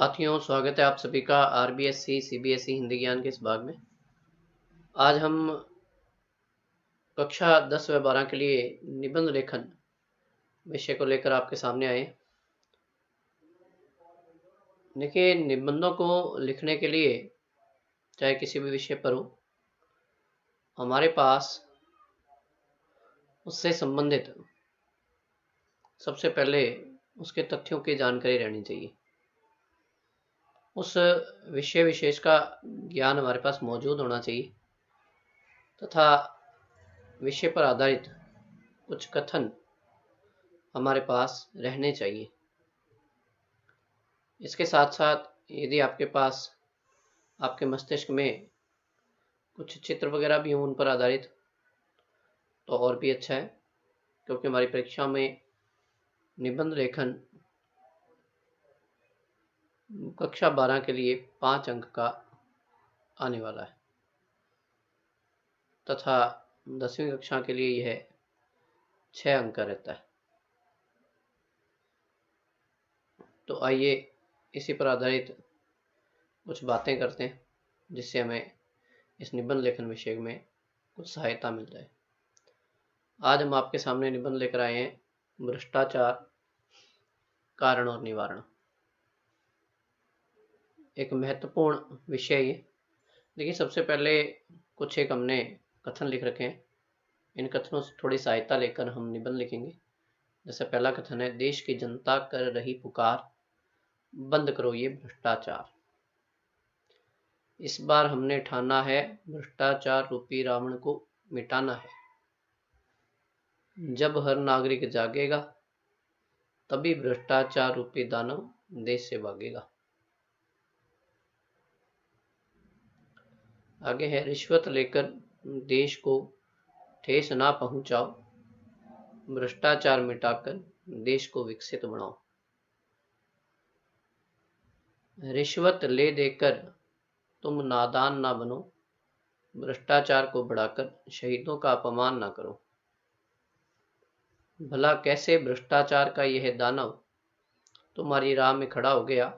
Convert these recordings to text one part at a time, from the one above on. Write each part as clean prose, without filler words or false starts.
साथियों, स्वागत है आप सभी का आरबीएससी सीबीएसई हिंदी ज्ञान के इस भाग में। आज हम कक्षा 10 व 12 के लिए निबंध लेखन विषय को लेकर आपके सामने आए। देखिए, निबंधों को लिखने के लिए चाहे किसी भी विषय पर हो, हमारे पास उससे संबंधित सबसे पहले उसके तथ्यों की जानकारी रहनी चाहिए। उस विषय विशेष का ज्ञान हमारे पास मौजूद होना चाहिए तथा विषय पर आधारित कुछ कथन हमारे पास रहने चाहिए। इसके साथ साथ यदि आपके पास आपके मस्तिष्क में कुछ चित्र वगैरह भी हों उन पर आधारित, तो और भी अच्छा है, क्योंकि हमारी परीक्षा में निबंध लेखन कक्षा 12 के लिए 5 अंक का आने वाला है तथा 10वीं कक्षा के लिए यह 6 अंक का रहता है। तो आइए इसी पर आधारित कुछ बातें करते हैं जिससे हमें इस निबंध लेखन विषय में कुछ सहायता मिल जाए। आज हम आपके सामने निबंध लेकर आए हैं भ्रष्टाचार, कारण और निवारण। एक महत्वपूर्ण विषय है। देखिए, सबसे पहले कुछ एक हमने कथन लिख रखे हैं। इन कथनों से थोड़ी सहायता लेकर हम निबंध लिखेंगे। जैसे पहला कथन है, देश की जनता कर रही पुकार, बंद करो ये भ्रष्टाचार। इस बार हमने ठाना है, भ्रष्टाचार रूपी रावण को मिटाना है। जब हर नागरिक जागेगा, तभी भ्रष्टाचार रूपी दानव देश से भागेगा। आगे है, रिश्वत लेकर देश को ठेस ना पहुंचाओ, भ्रष्टाचार मिटाकर देश को विकसित बनाओ। रिश्वत ले देकर तुम नादान ना बनो, भ्रष्टाचार को बढ़ाकर शहीदों का अपमान ना करो। भला कैसे भ्रष्टाचार का यह दानव तुम्हारी राह में खड़ा हो गया?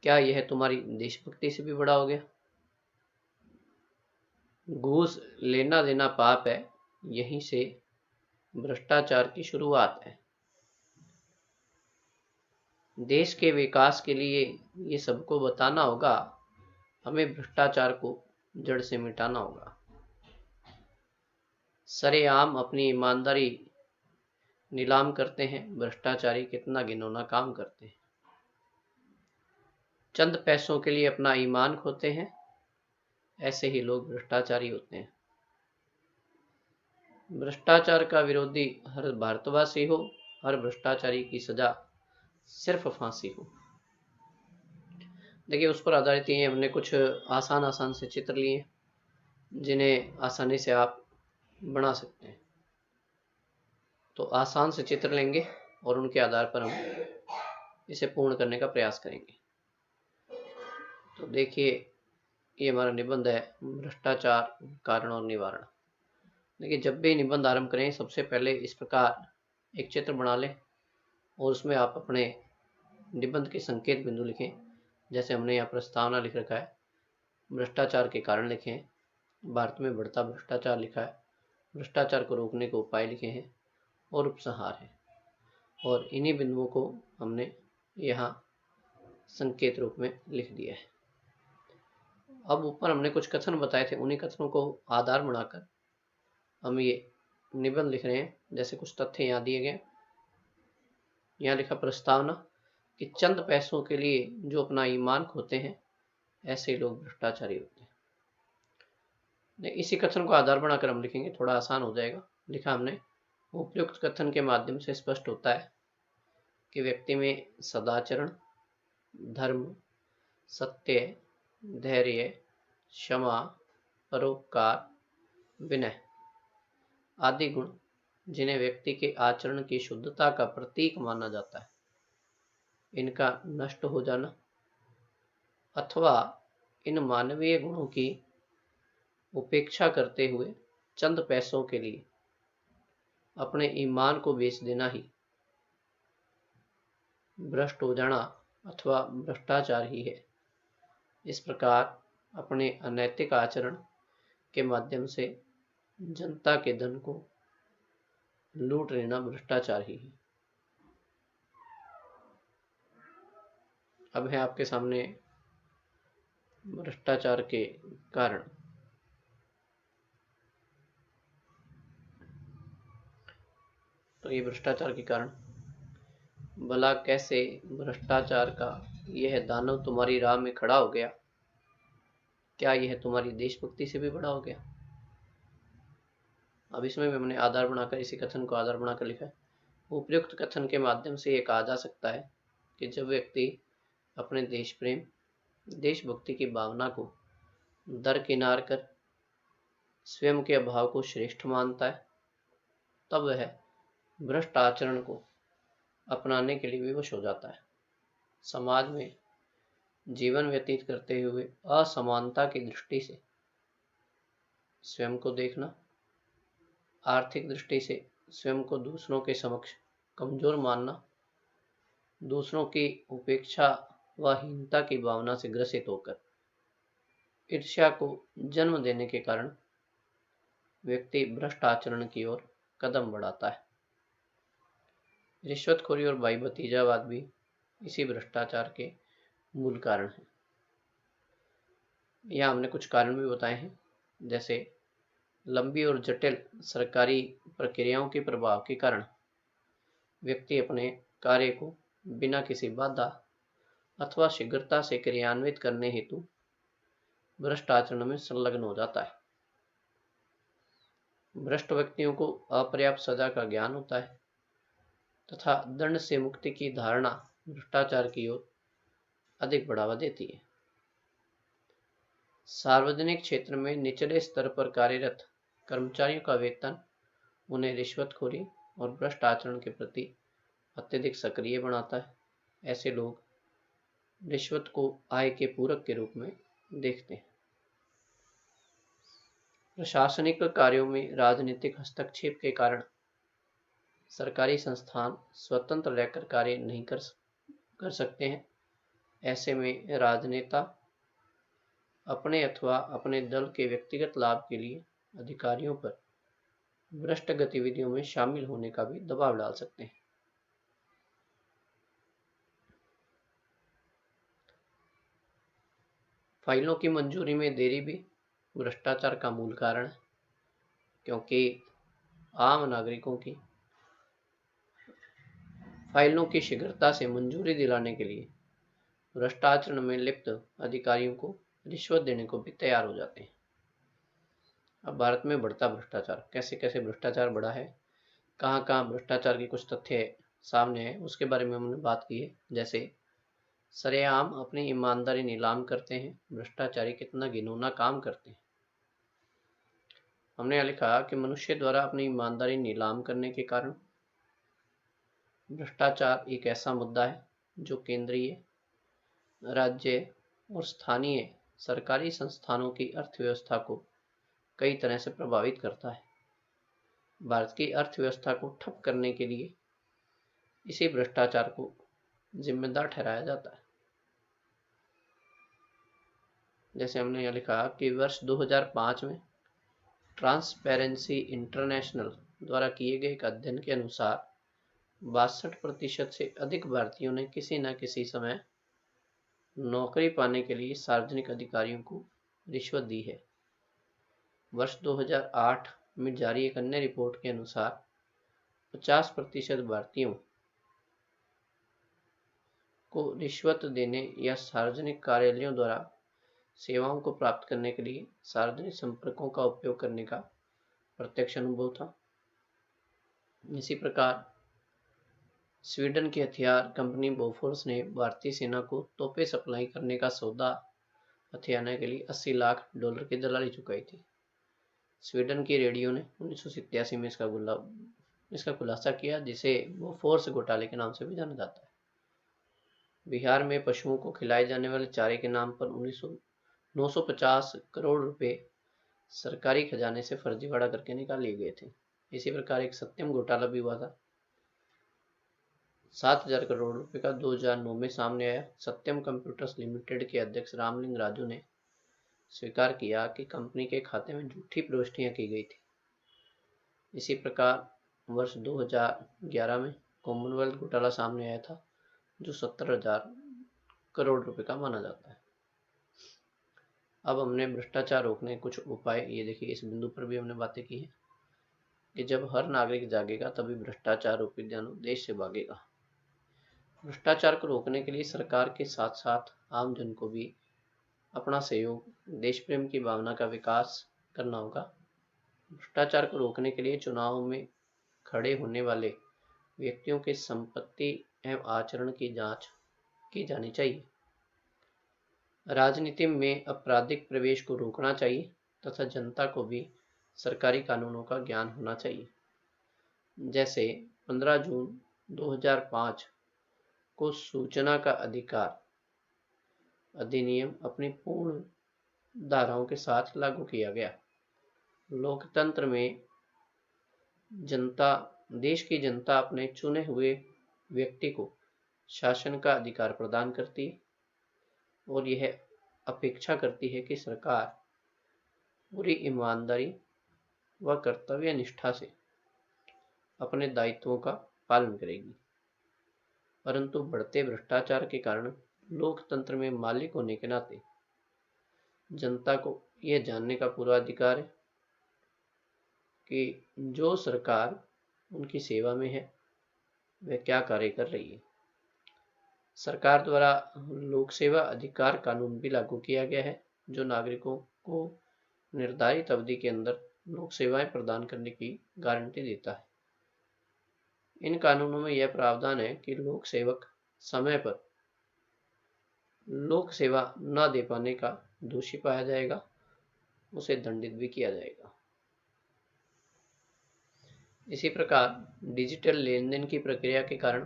क्या यह तुम्हारी देशभक्ति से भी बड़ा हो गया? घूस लेना देना पाप है, यहीं से भ्रष्टाचार की शुरुआत है। देश के विकास के लिए ये सबको बताना होगा, हमें भ्रष्टाचार को जड़ से मिटाना होगा। सरेआम अपनी ईमानदारी नीलाम करते हैं, भ्रष्टाचारी कितना घिनौना काम करते हैं। चंद पैसों के लिए अपना ईमान खोते हैं, ऐसे ही लोग भ्रष्टाचारी होते हैं। भ्रष्टाचार का विरोधी हर भारतवासी हो, हर भ्रष्टाचारी की सजा सिर्फ फांसी हो। देखिए, उस पर आधारित ही हमने कुछ आसान से चित्र लिए जिन्हें आसानी से आप बना सकते हैं। तो आसान से चित्र लेंगे और उनके आधार पर हम इसे पूर्ण करने का प्रयास करेंगे। तो देखिए, ये हमारा निबंध है भ्रष्टाचार, कारण और निवारण। देखिए, जब भी निबंध आरंभ करें, सबसे पहले इस प्रकार एक चित्र बना लें और उसमें आप अपने निबंध के संकेत बिंदु लिखें। जैसे हमने यहाँ प्रस्तावना लिख रखा है, भ्रष्टाचार के कारण लिखे हैं, भारत में बढ़ता भ्रष्टाचार लिखा है, भ्रष्टाचार को रोकने के उपाय लिखे हैं और उपसंहार है। और इन्हीं बिंदुओं को हमने यहाँ संकेत रूप में लिख दिया है। अब ऊपर हमने कुछ कथन बताए थे, उन्हीं कथनों को आधार बनाकर हम ये निबंध लिख रहे हैं। जैसे कुछ तथ्य यहाँ दिए गए। यहाँ लिखा प्रस्तावना कि चंद पैसों के लिए जो अपना ईमान खोते हैं, ऐसे लोग भ्रष्टाचारी होते हैं। इसी कथन को आधार बनाकर हम लिखेंगे, थोड़ा आसान हो जाएगा। लिखा हमने, उपयुक्त कथन के माध्यम से स्पष्ट होता है कि व्यक्ति में सदाचरण, धर्म, सत्य, धैर्य, क्षमा, परोपकार, विनय आदि गुण, जिन्हें व्यक्ति के आचरण की शुद्धता का प्रतीक माना जाता है, इनका नष्ट हो जाना अथवा इन मानवीय गुणों की उपेक्षा करते हुए चंद पैसों के लिए अपने ईमान को बेच देना ही भ्रष्ट हो जाना अथवा भ्रष्टाचार ही है। इस प्रकार अपने अनैतिक आचरण के माध्यम से जनता के धन को लूट लेना भ्रष्टाचार ही है। अब है आपके सामने भ्रष्टाचार के कारण। तो ये भ्रष्टाचार के कारण, भला कैसे भ्रष्टाचार का यह दानव तुम्हारी राह में खड़ा हो गया? क्या यह तुम्हारी देशभक्ति से भी बड़ा हो गया? अब इसमें भी हमने आधार बनाकर, इसी कथन को आधार बनाकर लिखा है। उपयुक्त कथन के माध्यम से यह कहा जा सकता है कि जब व्यक्ति अपने देश प्रेम, देशभक्ति की भावना को दरकिनार कर स्वयं के अभाव को श्रेष्ठ मानता है, तब वह भ्रष्ट आचरण को अपनाने के लिए विवश हो जाता है। समाज में जीवन व्यतीत करते हुए असमानता की दृष्टि से स्वयं को देखना, आर्थिक दृष्टि से स्वयं को दूसरों के समक्ष कमजोर मानना, दूसरों की उपेक्षा व हीनता की भावना से ग्रसित होकर ईर्ष्या को जन्म देने के कारण व्यक्ति भ्रष्ट आचरण की ओर कदम बढ़ाता है। रिश्वतखोरी और भाई भतीजावाद भी इसी भ्रष्टाचार के मूल कारण है। यहाँ हमने कुछ कारण भी बताए हैं, जैसे लंबी और जटिल सरकारी प्रक्रियाओं के प्रभाव के कारण व्यक्ति अपने कार्य को बिना किसी बाधा अथवा शीघ्रता से क्रियान्वित करने हेतु भ्रष्ट आचरण में संलग्न हो जाता है। भ्रष्ट व्यक्तियों को अपर्याप्त सजा का ज्ञान होता है तथा दंड से मुक्ति की धारणा भ्रष्टाचार की ओर अधिक बढ़ावा देती है। सार्वजनिक क्षेत्र में निचले स्तर पर कार्यरत कर्मचारियों का वेतन उन्हें रिश्वतखोरी और भ्रष्ट आचरण के प्रति अत्यधिक सक्रिय बनाता है। ऐसे लोग रिश्वत को आय के पूरक के रूप में देखते हैं। प्रशासनिक कार्यों में राजनीतिक हस्तक्षेप के कारण सरकारी संस्थान स्वतंत्र रहकर कार्य नहीं कर सकते हैं। ऐसे में राजनेता अपने अथवा अपने दल के व्यक्तिगत लाभ के लिए अधिकारियों पर भ्रष्ट गतिविधियों में शामिल होने का भी दबाव डाल सकते हैं। फाइलों की मंजूरी में देरी भी भ्रष्टाचार का मूल कारण है, क्योंकि आम नागरिकों की फाइलों की शीघ्रता से मंजूरी दिलाने के लिए भ्रष्टाचार में लिप्त अधिकारियों को रिश्वत देने को भी तैयार हो जाते हैं। अब भारत में बढ़ता भ्रष्टाचार, कैसे कैसे भ्रष्टाचार बढ़ा है, कहाँ कहाँ भ्रष्टाचार के कुछ तथ्य सामने है, उसके बारे में हमने बात की है। जैसे सरेआम अपनी ईमानदारी नीलाम करते हैं, भ्रष्टाचारी कितना घिनौना काम करते हैं। हमने लिखा कि मनुष्य द्वारा अपनी ईमानदारी नीलाम करने के कारण भ्रष्टाचार एक ऐसा मुद्दा है जो केंद्रीय, राज्य और स्थानीय सरकारी संस्थानों की अर्थव्यवस्था को कई तरह से प्रभावित करता है। भारत की अर्थव्यवस्था को ठप करने के लिए इसी भ्रष्टाचार को जिम्मेदार ठहराया जाता है। जैसे हमने यह लिखा कि वर्ष 2005 में ट्रांसपेरेंसी इंटरनेशनल द्वारा किए गए एक अध्ययन के अनुसार 62% से अधिक भारतीयों ने किसी न किसी समय नौकरी पाने के लिए सार्वजनिक अधिकारियों को रिश्वत दी है। वर्ष 2008 में जारी एक अन्य रिपोर्ट के अनुसार 50% भारतीयों को रिश्वत देने या सार्वजनिक कार्यालयों द्वारा सेवाओं को प्राप्त करने के लिए सार्वजनिक संपर्कों का उपयोग करने का प्रत्यक्ष अनुभव था। इसी प्रकार स्वीडन की हथियार कंपनी बोफोर्स ने भारतीय सेना को तोपें सप्लाई करने का सौदा हथियाने के लिए $80 लाख की दलाली चुकाई थी। स्वीडन की रेडियो ने 1987 में इसका खुलासा किया, जिसे बोफोर्स घोटाले के नाम से भी जाना जाता है। बिहार में पशुओं को खिलाए जाने वाले चारे के नाम पर 950 करोड़ रुपए सरकारी खजाने से फर्जीवाड़ा करके निकाल लिए गए थे। इसी प्रकार एक सत्यम घोटाला भी हुआ था। 7,000 करोड़ रुपए का 2009 में सामने आया। सत्यम कंप्यूटर्स लिमिटेड के अध्यक्ष रामलिंग राजू ने स्वीकार किया कि कंपनी के खाते में झूठी प्रविष्टियां की गई थी। इसी प्रकार वर्ष 2011 में कॉमनवेल्थ घोटाला सामने आया था, जो 70,000 करोड़ रुपए का माना जाता है। अब हमने भ्रष्टाचार रोकने कुछ उपाय, ये देखिए इस बिंदु पर भी हमने बातें की है कि जब हर नागरिक जागेगा तभी भ्रष्टाचार रूपी दानव देश से भागेगा। भ्रष्टाचार को रोकने के लिए सरकार के साथ साथ आम जन को भी अपना सहयोग, देश प्रेम की भावना का विकास करना होगा। भ्रष्टाचार को रोकने के लिए चुनाव में खड़े होने वाले व्यक्तियों के संपत्ति एवं आचरण की जांच की जानी चाहिए। राजनीति में आपराधिक प्रवेश को रोकना चाहिए तथा जनता को भी सरकारी कानूनों का ज्ञान होना चाहिए। जैसे 15 जून 2005 को सूचना का अधिकार अधिनियम अपनी पूर्ण धाराओं के साथ लागू किया गया। लोकतंत्र में जनता, देश की जनता अपने चुने हुए व्यक्ति को शासन का अधिकार प्रदान करती है और यह अपेक्षा करती है कि सरकार पूरी ईमानदारी व कर्तव्य निष्ठा से अपने दायित्वों का पालन करेगी। परंतु बढ़ते भ्रष्टाचार के कारण लोकतंत्र में मालिक होने के नाते जनता को यह जानने का पूरा अधिकार है कि जो सरकार उनकी सेवा में है वह क्या कार्य कर रही है। सरकार द्वारा लोक सेवा अधिकार कानून भी लागू किया गया है, जो नागरिकों को निर्धारित अवधि के अंदर लोक सेवाएं प्रदान करने की गारंटी देता है। इन कानूनों में यह प्रावधान है कि लोक सेवक समय पर लोक सेवा न दे पाने का दोषी पाया जाएगा, उसे दंडित भी किया जाएगा। इसी प्रकार डिजिटल लेन देन की प्रक्रिया के कारण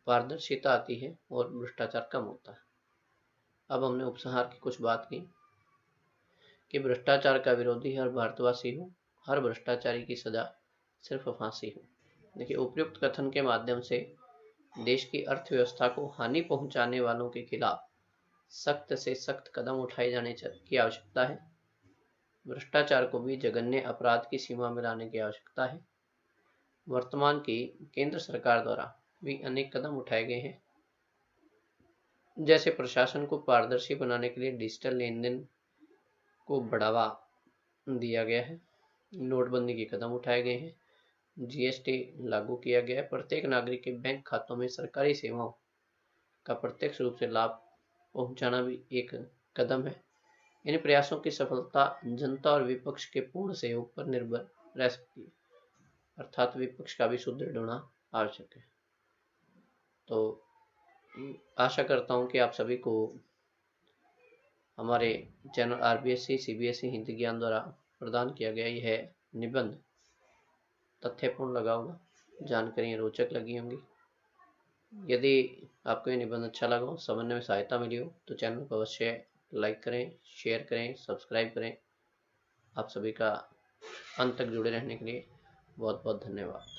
पारदर्शिता आती है और भ्रष्टाचार कम होता है। अब हमने उपसंहार की कुछ बात की कि भ्रष्टाचार का विरोधी हर भारतवासी हो, हर भ्रष्टाचारी की सजा सिर्फ फांसी हो। देखिए, उपयुक्त कथन के माध्यम से देश की अर्थव्यवस्था को हानि पहुंचाने वालों के खिलाफ सख्त से सख्त कदम उठाए जाने की आवश्यकता है। भ्रष्टाचार को भी जघन्य अपराध की सीमा में लाने की आवश्यकता है। वर्तमान की केंद्र सरकार द्वारा भी अनेक कदम उठाए गए हैं, जैसे प्रशासन को पारदर्शी बनाने के लिए डिजिटल लेन देन को बढ़ावा दिया गया है, नोटबंदी के कदम उठाए गए हैं, जीएसटी लागू किया गया है, प्रत्येक नागरिक के बैंक खातों में सरकारी सेवाओं का प्रत्यक्ष रूप से लाभ पहुंचाना भी एक कदम है। इन प्रयासों की सफलता जनता और विपक्ष के पूर्ण सहयोग पर निर्भर रह सकती है, अर्थात विपक्ष का भी सुदृढ़ होना आवश्यक है। तो आशा करता हूं कि आप सभी को हमारे चैनल आरबीएससी सीबीएसई हिंदी ज्ञान द्वारा प्रदान किया गया यह निबंध तथ्यपूर्ण लगा होगा, जानकारियाँ रोचक लगी होंगी। यदि आपको ये निबंध अच्छा लगा हो, समझने में सहायता मिली हो, तो चैनल को अवश्य लाइक करें, शेयर करें, सब्सक्राइब करें। आप सभी का अंत तक जुड़े रहने के लिए बहुत बहुत धन्यवाद।